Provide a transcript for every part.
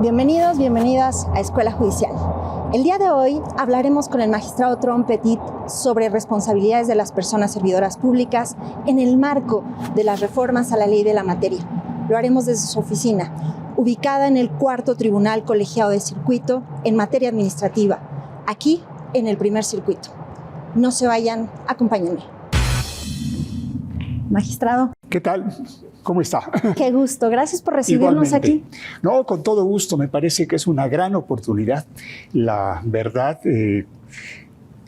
Bienvenidos, bienvenidas a Escuela Judicial. El día de hoy hablaremos con el magistrado Tron Petit sobre responsabilidades de las personas servidoras públicas en el marco de las reformas a la ley de la materia. Lo haremos desde su oficina, ubicada en el 4º Tribunal Colegiado de Circuito en materia administrativa, aquí en el primer circuito. No se vayan, acompáñenme. Magistrado. ¿Qué tal? ¿Cómo está? Qué gusto, gracias por recibirnos aquí. No, con todo gusto, me parece que es una gran oportunidad. La verdad,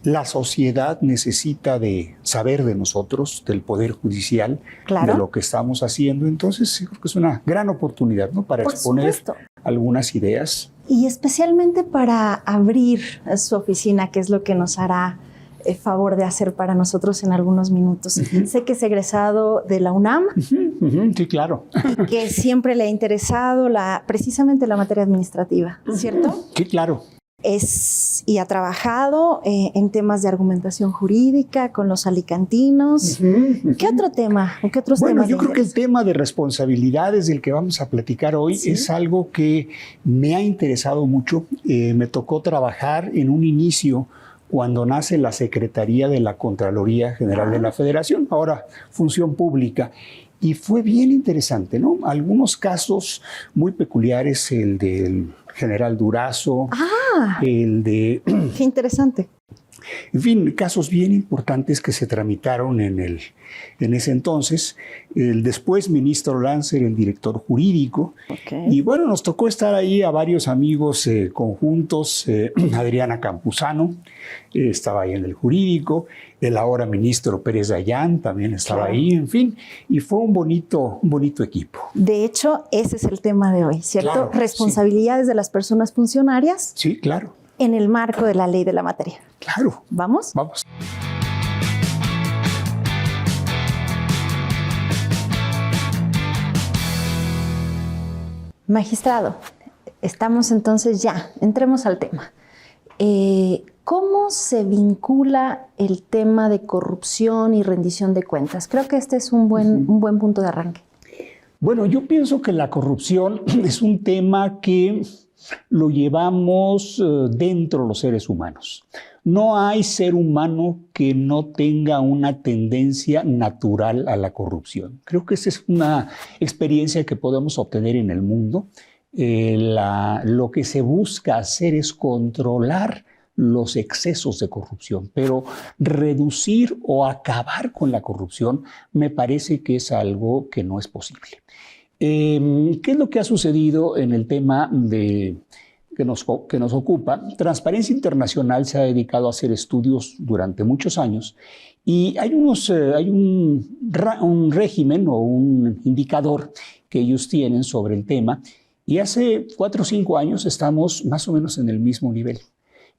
la sociedad necesita de saber de nosotros, del Poder Judicial, Claro. de lo que estamos haciendo. Entonces, creo que es una gran oportunidad, ¿no? Para Por exponer supuesto. algunas ideas. Y especialmente para abrir su oficina, que es lo que nos hará favor de hacer para nosotros en algunos minutos. Sé que es egresado de la UNAM. Sí, claro. Y que siempre le ha interesado precisamente la materia administrativa, ¿cierto? Sí, claro. Y ha trabajado en temas de argumentación jurídica con los alicantinos. ¿Qué otro tema? ¿O qué otros Bueno, temas? yo creo que el tema de responsabilidades del que vamos a platicar hoy es algo que me ha interesado mucho. Me tocó trabajar en un inicio cuando nace la Secretaría de la Contraloría General de la Federación, ahora Función Pública. Y fue bien interesante, ¿no? Algunos casos muy peculiares, el del general Durazo, el de... Qué interesante. En fin, casos bien importantes que se tramitaron en ese entonces. El después ministro Lancer, el director jurídico. Y bueno, nos tocó estar ahí a varios amigos conjuntos. Adriana Campuzano estaba ahí en el jurídico. El ahora ministro Pérez Dayán también estaba ahí, en fin. Y fue un bonito equipo. De hecho, ese es el tema de hoy, ¿cierto? Claro, responsabilidades de las personas funcionarias. Sí, claro. En el marco de la ley de la materia. Claro. ¿Vamos? Vamos. Magistrado, estamos entonces ya, entremos al tema. ¿Cómo se vincula el tema de corrupción y rendición de cuentas? Creo que este es un buen punto de arranque. Bueno, yo pienso que la corrupción es un tema que lo llevamos dentro de los seres humanos. No hay ser humano que no tenga una tendencia natural a la corrupción. Creo que esa es una experiencia que podemos obtener en el mundo. Lo que se busca hacer es controlar los excesos de corrupción, pero reducir o acabar con la corrupción me parece que es algo que no es posible. ¿Qué es lo que ha sucedido en el tema que nos ocupa? Transparencia Internacional se ha dedicado a hacer estudios durante muchos años y hay un régimen o un indicador que ellos tienen sobre el tema y hace 4 o 5 años estamos más o menos en el mismo nivel.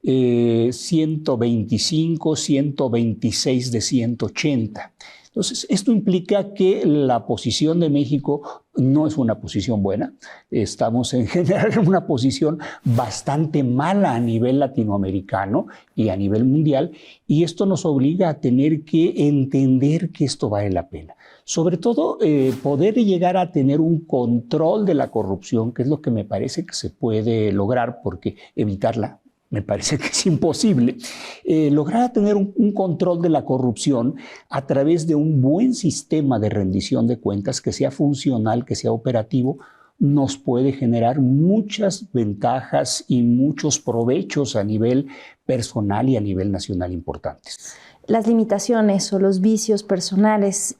125, 126 de 180. Entonces, esto implica que la posición de México no es una posición buena. Estamos en general en una posición bastante mala a nivel latinoamericano y a nivel mundial, y esto nos obliga a tener que entender que esto vale la pena. Sobre todo, poder llegar a tener un control de la corrupción, que es lo que me parece que se puede lograr, porque evitarla me parece que es imposible, lograr tener un control de la corrupción a través de un buen sistema de rendición de cuentas que sea funcional, que sea operativo, nos puede generar muchas ventajas y muchos provechos a nivel personal y a nivel nacional importantes. Las limitaciones o los vicios personales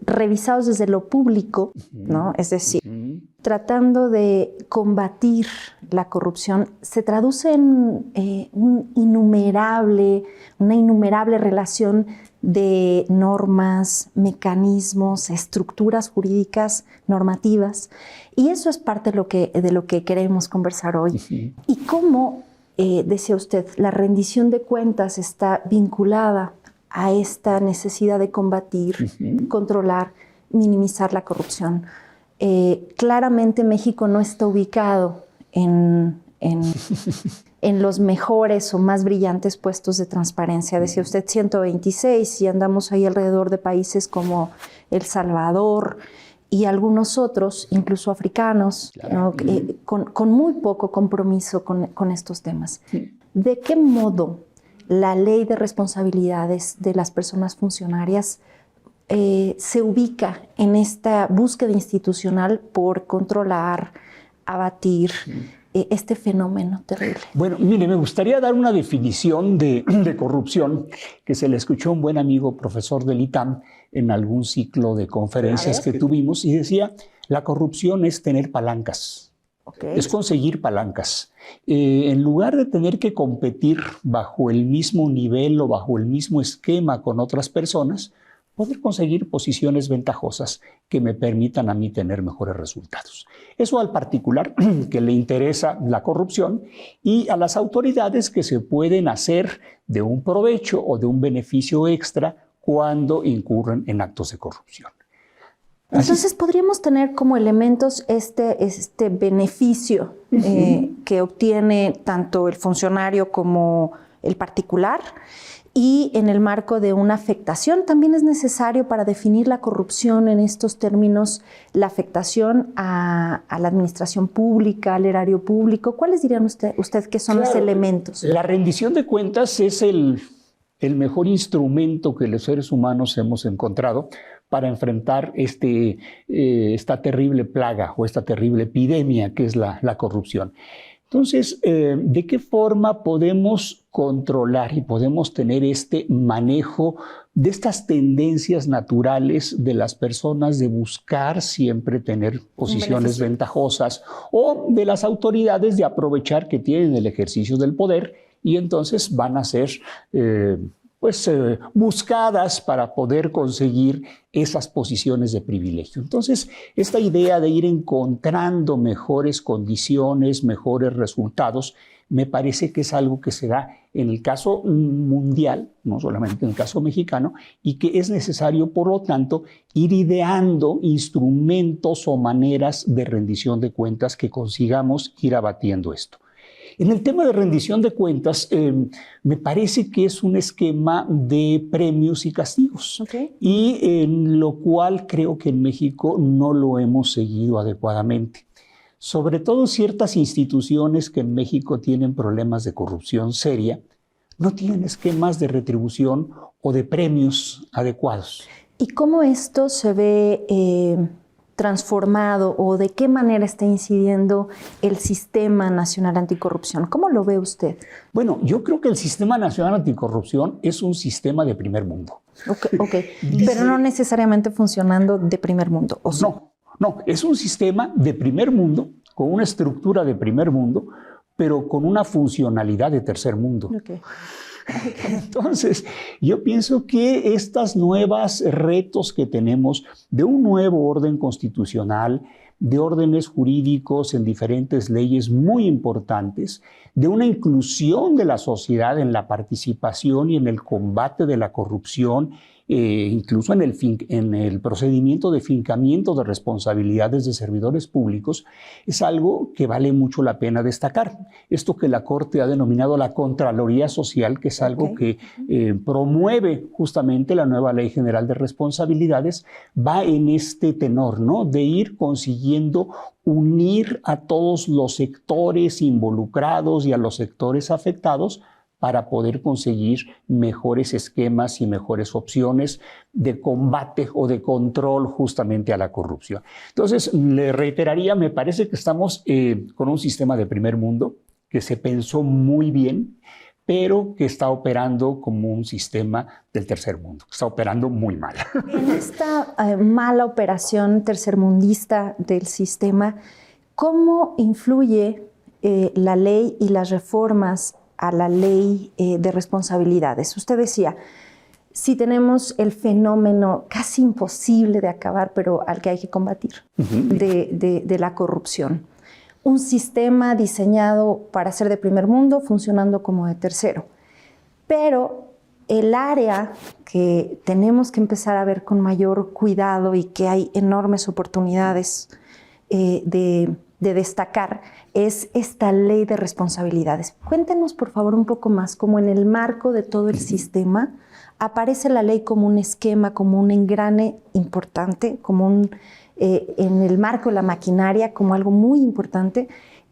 revisados desde lo público, ¿no? Es decir, tratando de combatir la corrupción, se traduce en una innumerable relación de normas, mecanismos, estructuras jurídicas, normativas, y eso es parte de lo que queremos conversar hoy. Y cómo, decía usted, la rendición de cuentas está vinculada a esta necesidad de combatir, controlar, minimizar la corrupción. Claramente México no está ubicado en los mejores o más brillantes puestos de transparencia. Decía usted 126 y andamos ahí alrededor de países como El Salvador, y algunos otros, incluso africanos, Claro. ¿no? Con muy poco compromiso con estos temas. Sí. ¿De qué modo la ley de responsabilidades de las personas funcionarias se ubica en esta búsqueda institucional por controlar, abatir este fenómeno terrible? Bueno, mire, me gustaría dar una definición de corrupción que se le escuchó a un buen amigo profesor del ITAM en algún ciclo de conferencias que tuvimos y decía, la corrupción es tener palancas, es conseguir palancas. En lugar de tener que competir bajo el mismo nivel o bajo el mismo esquema con otras personas, poder conseguir posiciones ventajosas que me permitan a mí tener mejores resultados. Eso al particular que le interesa la corrupción y a las autoridades que se pueden hacer de un provecho o de un beneficio extra cuando incurren en actos de corrupción. Entonces podríamos tener como elementos este beneficio que obtiene tanto el funcionario como el particular, y en el marco de una afectación también es necesario para definir la corrupción en estos términos, la afectación a la administración pública, al erario público. ¿Cuáles dirían usted que son los elementos? La rendición de cuentas es el mejor instrumento que los seres humanos hemos encontrado para enfrentar esta terrible plaga o esta terrible epidemia que es la corrupción. Entonces, ¿de qué forma podemos controlar y podemos tener este manejo de estas tendencias naturales de las personas de buscar siempre tener posiciones ventajosas o de las autoridades de aprovechar que tienen el ejercicio del poder y entonces van a ser buscadas para poder conseguir esas posiciones de privilegio? Entonces, esta idea de ir encontrando mejores condiciones, mejores resultados, me parece que es algo que se da en el caso mundial, no solamente en el caso mexicano, y que es necesario, por lo tanto, ir ideando instrumentos o maneras de rendición de cuentas que consigamos ir abatiendo esto. En el tema de rendición de cuentas, me parece que es un esquema de premios y castigos, y en lo cual creo que en México no lo hemos seguido adecuadamente. Sobre todo ciertas instituciones que en México tienen problemas de corrupción seria, no tienen esquemas de retribución o de premios adecuados. ¿Y cómo esto se ve transformado o de qué manera está incidiendo el Sistema Nacional Anticorrupción? ¿Cómo lo ve usted? Bueno, yo creo que el Sistema Nacional Anticorrupción es un sistema de primer mundo. Pero no necesariamente funcionando de primer mundo, ¿o sí? No, es un sistema de primer mundo, con una estructura de primer mundo, pero con una funcionalidad de tercer mundo. Entonces, yo pienso que estos nuevos retos que tenemos de un nuevo orden constitucional, de órdenes jurídicos en diferentes leyes muy importantes, de una inclusión de la sociedad en la participación y en el combate de la corrupción, incluso en el procedimiento de fincamiento de responsabilidades de servidores públicos, es algo que vale mucho la pena destacar. Esto que la Corte ha denominado la Contraloría Social, que es algo que promueve justamente la nueva Ley General de Responsabilidades, va en este tenor, ¿no? De ir consiguiendo unir a todos los sectores involucrados y a los sectores afectados para poder conseguir mejores esquemas y mejores opciones de combate o de control justamente a la corrupción. Entonces, le reiteraría, me parece que estamos con un sistema de primer mundo que se pensó muy bien, pero que está operando como un sistema del tercer mundo, que está operando muy mal. En esta mala operación tercermundista del sistema, ¿cómo influye la ley y las reformas a la ley de responsabilidades? Usted decía, si tenemos el fenómeno casi imposible de acabar, pero al que hay que combatir, de la corrupción. Un sistema diseñado para ser de primer mundo, funcionando como de tercero. Pero el área que tenemos que empezar a ver con mayor cuidado y que hay enormes oportunidades de destacar es esta ley de responsabilidades. Cuéntenos, por favor, un poco más cómo en el marco de todo el sistema aparece la ley como un esquema, como un engrane importante, como un en el marco de la maquinaria como algo muy importante.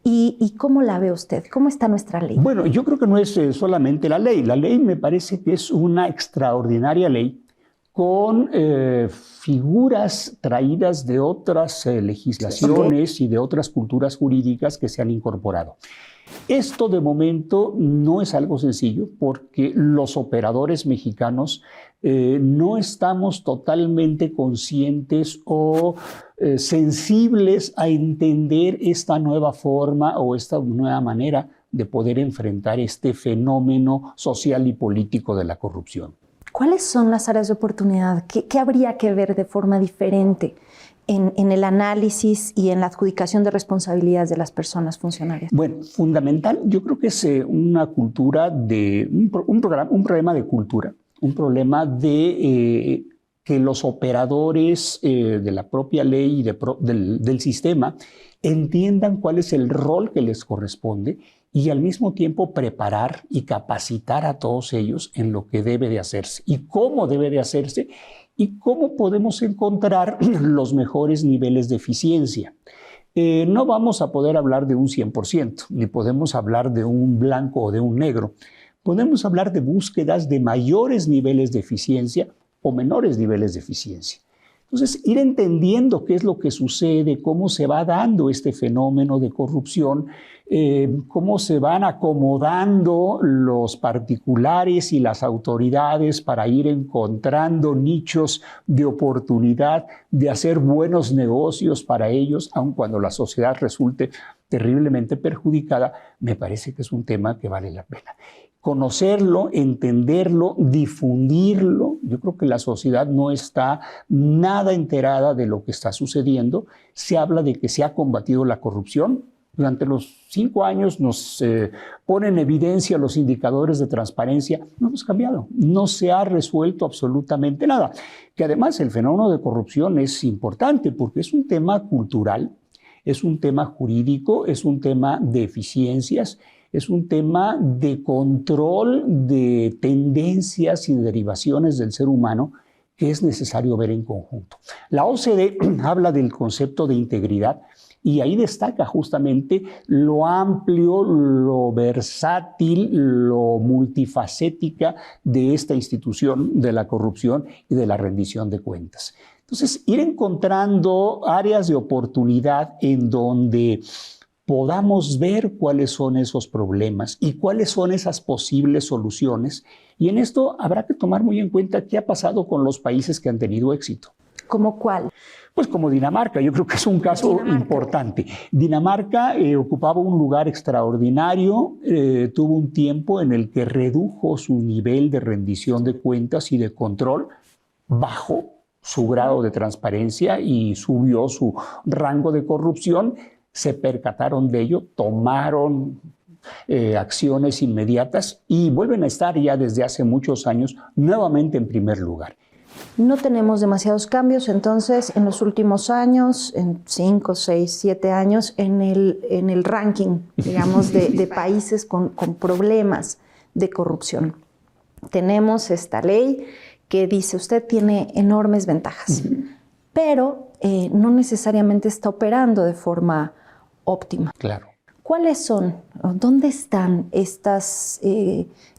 ¿Y cómo la ve usted? ¿Cómo está nuestra ley? Bueno, yo creo que no es solamente la ley. La ley me parece que es una extraordinaria ley con figuras traídas de otras legislaciones y de otras culturas jurídicas que se han incorporado. Esto de momento no es algo sencillo porque los operadores mexicanos no estamos totalmente conscientes o sensibles a entender esta nueva forma o esta nueva manera de poder enfrentar este fenómeno social y político de la corrupción. ¿Cuáles son las áreas de oportunidad? ¿Qué habría que ver de forma diferente en el análisis y en la adjudicación de responsabilidades de las personas funcionarias? Bueno, fundamental, yo creo que es una cultura de un problema de cultura, un problema de que los operadores de la propia ley y del sistema entiendan cuál es el rol que les corresponde y al mismo tiempo preparar y capacitar a todos ellos en lo que debe de hacerse y cómo debe de hacerse y cómo podemos encontrar los mejores niveles de eficiencia. No vamos a poder hablar de un 100%, ni podemos hablar de un blanco o de un negro. Podemos hablar de búsquedas de mayores niveles de eficiencia o menores niveles de eficiencia. Entonces, ir entendiendo qué es lo que sucede, cómo se va dando este fenómeno de corrupción, cómo se van acomodando los particulares y las autoridades para ir encontrando nichos de oportunidad, de hacer buenos negocios para ellos, aun cuando la sociedad resulte terriblemente perjudicada, me parece que es un tema que vale la pena. Conocerlo, entenderlo, difundirlo. Yo creo que la sociedad no está nada enterada de lo que está sucediendo. Se habla de que se ha combatido la corrupción. Durante los 5 años nos ponen en evidencia los indicadores de transparencia. No hemos cambiado. No se ha resuelto absolutamente nada. Que además el fenómeno de corrupción es importante porque es un tema cultural, es un tema jurídico, es un tema de eficiencias, es un tema de control de tendencias y derivaciones del ser humano que es necesario ver en conjunto. La OCDE habla del concepto de integridad y ahí destaca justamente lo amplio, lo versátil, lo multifacética de esta institución de la corrupción y de la rendición de cuentas. Entonces, ir encontrando áreas de oportunidad en donde podamos ver cuáles son esos problemas y cuáles son esas posibles soluciones. Y en esto habrá que tomar muy en cuenta qué ha pasado con los países que han tenido éxito. ¿Cómo cuál? Pues como Dinamarca, yo creo que es un caso importante. Dinamarca ocupaba un lugar extraordinario, tuvo un tiempo en el que redujo su nivel de rendición de cuentas y de control, bajó su grado de transparencia y subió su rango de corrupción. Se percataron de ello, tomaron acciones inmediatas y vuelven a estar ya desde hace muchos años nuevamente en primer lugar. No tenemos demasiados cambios, entonces, en los últimos años, en 5, 6, 7 años, en el ranking, digamos, de países con problemas de corrupción. Tenemos esta ley que dice, usted tiene enormes ventajas, pero no necesariamente está operando de forma óptima. Claro. ¿Cuáles son, dónde están estas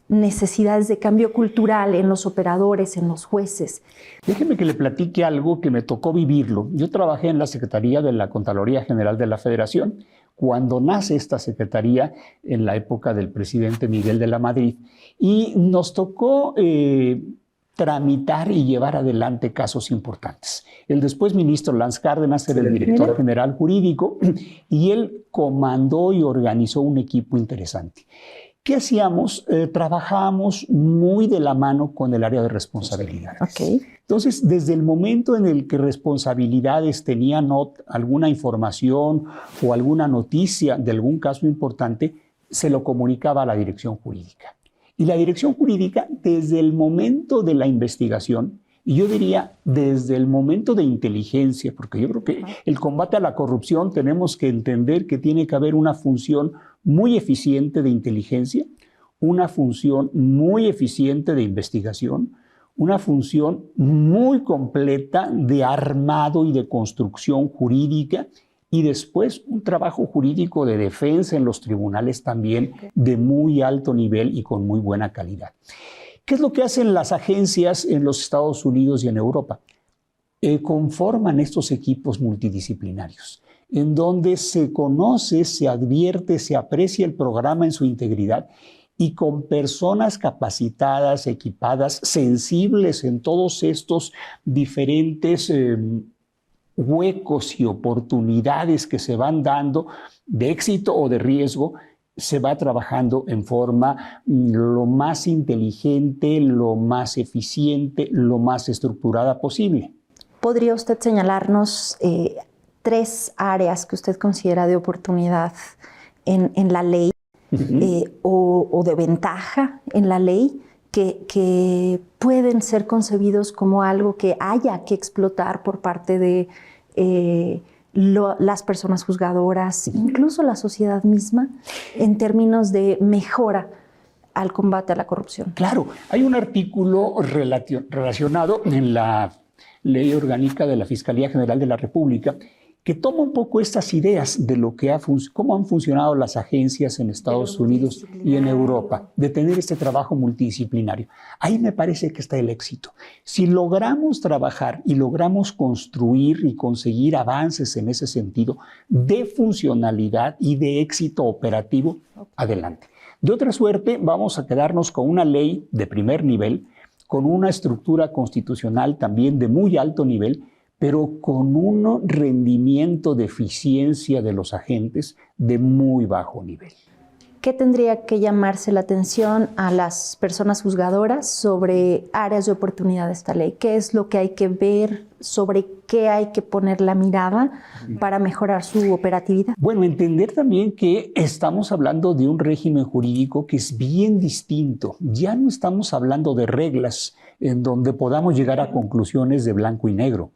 necesidades de cambio cultural en los operadores, en los jueces? Déjeme que le platique algo que me tocó vivirlo. Yo trabajé en la Secretaría de la Contraloría General de la Federación cuando nace esta secretaría en la época del presidente Miguel de la Madrid y nos tocó tramitar y llevar adelante casos importantes. El después ministro Lanz Cárdenas era el director general jurídico y él comandó y organizó un equipo interesante. ¿Qué hacíamos? Trabajábamos muy de la mano con el área de responsabilidades. Okay. Entonces, desde el momento en el que responsabilidades tenían alguna información o alguna noticia de algún caso importante, se lo comunicaba a la dirección jurídica. Y la dirección jurídica, desde el momento de la investigación, y yo diría desde el momento de inteligencia, porque yo creo que el combate a la corrupción tenemos que entender que tiene que haber una función muy eficiente de inteligencia, una función muy eficiente de investigación, una función muy completa de armado y de construcción jurídica, y después un trabajo jurídico de defensa en los tribunales también de muy alto nivel y con muy buena calidad. ¿Qué es lo que hacen las agencias en los Estados Unidos y en Europa? Conforman estos equipos multidisciplinarios, en donde se conoce, se advierte, se aprecia el programa en su integridad, y con personas capacitadas, equipadas, sensibles en todos estos diferentes huecos y oportunidades que se van dando de éxito o de riesgo, se va trabajando en forma lo más inteligente, lo más eficiente, lo más estructurada posible. ¿Podría usted señalarnos 3 áreas que usted considera de oportunidad en la ley o de ventaja en la ley que pueden ser concebidos como algo que haya que explotar por parte de las personas juzgadoras, incluso la sociedad misma, en términos de mejora al combate a la corrupción? Claro, hay un artículo relacionado en la Ley Orgánica de la Fiscalía General de la República que toma un poco estas ideas de lo que cómo han funcionado las agencias en Estados Unidos y en Europa, de tener este trabajo multidisciplinario. Ahí me parece que está el éxito. Si logramos trabajar y logramos construir y conseguir avances en ese sentido de funcionalidad y de éxito operativo, adelante. De otra suerte, vamos a quedarnos con una ley de primer nivel, con una estructura constitucional también de muy alto nivel, pero con un rendimiento de eficiencia de los agentes de muy bajo nivel. ¿Qué tendría que llamarse la atención a las personas juzgadoras sobre áreas de oportunidad de esta ley? ¿Qué es lo que hay que ver, sobre qué hay que poner la mirada para mejorar su operatividad? Bueno, entender también que estamos hablando de un régimen jurídico que es bien distinto. Ya no estamos hablando de reglas en donde podamos llegar a conclusiones de blanco y negro.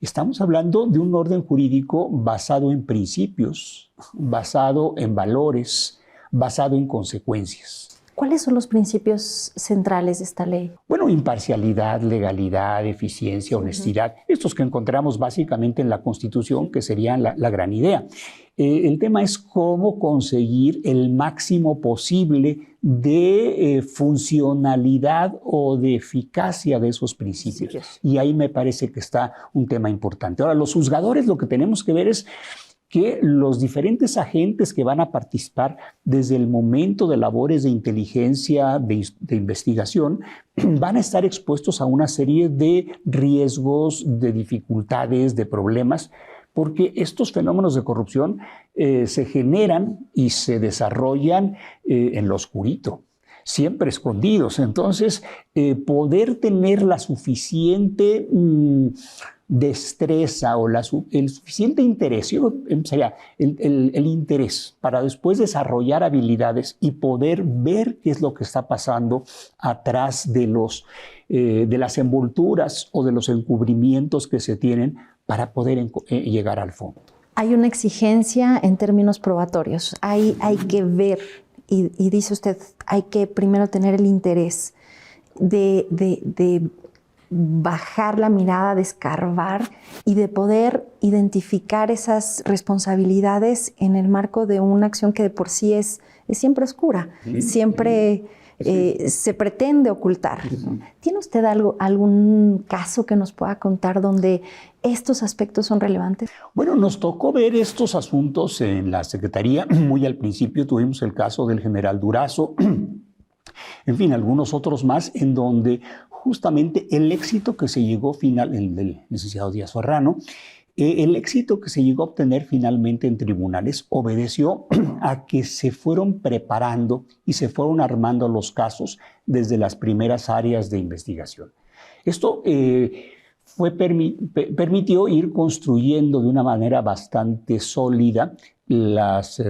Estamos hablando de un orden jurídico basado en principios, basado en valores, basado en consecuencias. ¿Cuáles son los principios centrales de esta ley? Bueno, imparcialidad, legalidad, eficiencia, honestidad, estos que encontramos básicamente en la Constitución, que serían la gran idea. El tema es cómo conseguir el máximo posible de funcionalidad o de eficacia de esos principios. Y ahí me parece que está un tema importante. Ahora, los juzgadores lo que tenemos que ver es que los diferentes agentes que van a participar desde el momento de labores de inteligencia, de investigación, van a estar expuestos a una serie de riesgos, de dificultades, de problemas, porque estos fenómenos de corrupción se generan y se desarrollan en lo oscurito, siempre escondidos. Entonces, poder tener la suficiente destreza o el suficiente interés, yo empezaría el interés para después desarrollar habilidades y poder ver qué es lo que está pasando atrás de las envolturas o de los encubrimientos que se tienen para poder llegar al fondo. Hay una exigencia en términos probatorios. Hay que ver, y dice usted, hay que primero tener el interés de bajar la mirada, de escarbar y de poder identificar esas responsabilidades en el marco de una acción que de por sí es siempre oscura, siempre se pretende ocultar. ¿Tiene usted algún caso que nos pueda contar donde estos aspectos son relevantes? Bueno, nos tocó ver estos asuntos en la Secretaría. Muy al principio tuvimos el caso del general Durazo, en fin, algunos otros más, en donde justamente el éxito que se llegó el del licenciado Díaz Ferrano, el éxito que se llegó a obtener finalmente en tribunales obedeció a que se fueron preparando y se fueron armando los casos desde las primeras áreas de investigación. Esto permitió ir construyendo de una manera bastante sólida las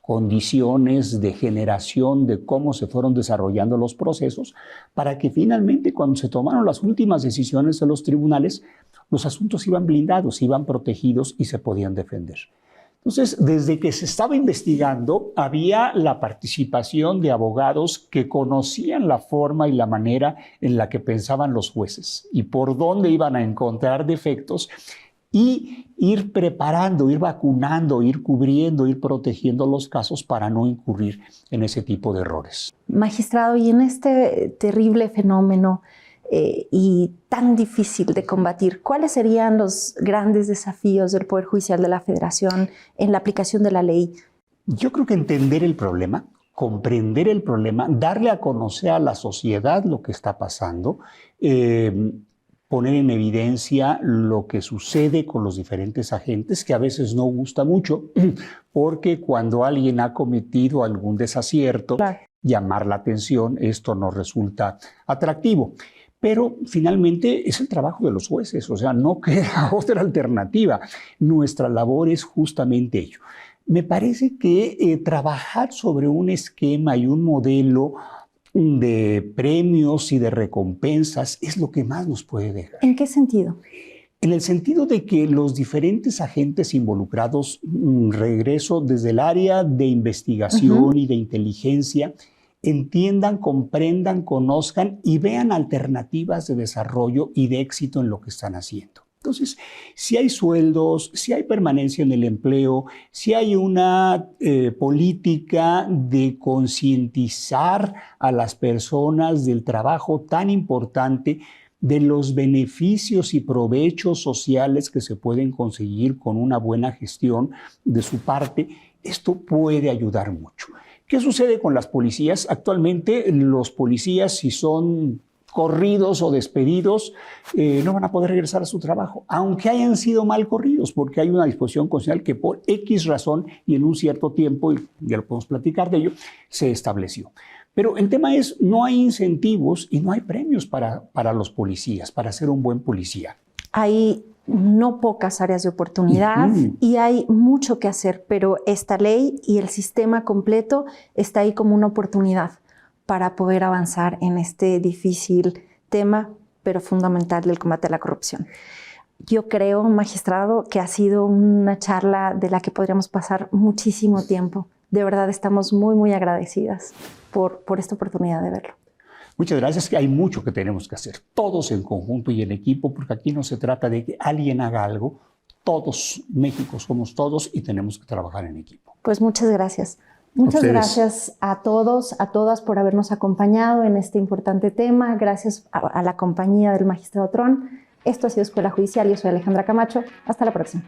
condiciones de generación de cómo se fueron desarrollando los procesos para que finalmente cuando se tomaron las últimas decisiones de los tribunales, los asuntos iban blindados, iban protegidos y se podían defender. Entonces, desde que se estaba investigando, había la participación de abogados que conocían la forma y la manera en la que pensaban los jueces y por dónde iban a encontrar defectos y ir preparando, ir vacunando, ir cubriendo, ir protegiendo los casos para no incurrir en ese tipo de errores. Magistrado, y en este terrible fenómeno y tan difícil de combatir, ¿cuáles serían los grandes desafíos del Poder Judicial de la Federación en la aplicación de la ley? Yo creo que entender el problema, comprender el problema, darle a conocer a la sociedad lo que está pasando, poner en evidencia lo que sucede con los diferentes agentes, que a veces no gusta mucho, porque cuando alguien ha cometido algún desacierto, claro, llamar la atención, esto no resulta atractivo. Pero finalmente es el trabajo de los jueces, o sea, no queda otra alternativa. Nuestra labor es justamente ello. Me parece que trabajar sobre un esquema y un modelo de premios y de recompensas es lo que más nos puede dejar. ¿En qué sentido? En el sentido de que los diferentes agentes involucrados, regreso desde el área de investigación y de inteligencia, entiendan, comprendan, conozcan y vean alternativas de desarrollo y de éxito en lo que están haciendo. Entonces, si hay sueldos, si hay permanencia en el empleo, si hay una política de concientizar a las personas del trabajo tan importante, de los beneficios y provechos sociales que se pueden conseguir con una buena gestión de su parte, esto puede ayudar mucho. ¿Qué sucede con las policías? Actualmente los policías, si son corridos o despedidos, no van a poder regresar a su trabajo, aunque hayan sido mal corridos, porque hay una disposición constitucional que por X razón y en un cierto tiempo, y ya lo podemos platicar de ello, se estableció. Pero el tema es, no hay incentivos y no hay premios para los policías, para ser un buen policía. Hay no pocas áreas de oportunidad y hay mucho que hacer, pero esta ley y el sistema completo está ahí como una oportunidad para poder avanzar en este difícil tema, pero fundamental del combate a la corrupción. Yo creo, magistrado, que ha sido una charla de la que podríamos pasar muchísimo tiempo. De verdad estamos muy, muy agradecidas por esta oportunidad de verlo. Muchas gracias, que hay mucho que tenemos que hacer, todos en conjunto y en equipo, porque aquí no se trata de que alguien haga algo, todos, México somos todos y tenemos que trabajar en equipo. Pues muchas gracias. Muchas gracias a todos, a todas por habernos acompañado en este importante tema. Gracias a la compañía del magistrado Trón. Esto ha sido Escuela Judicial. Yo soy Alejandra Camacho. Hasta la próxima.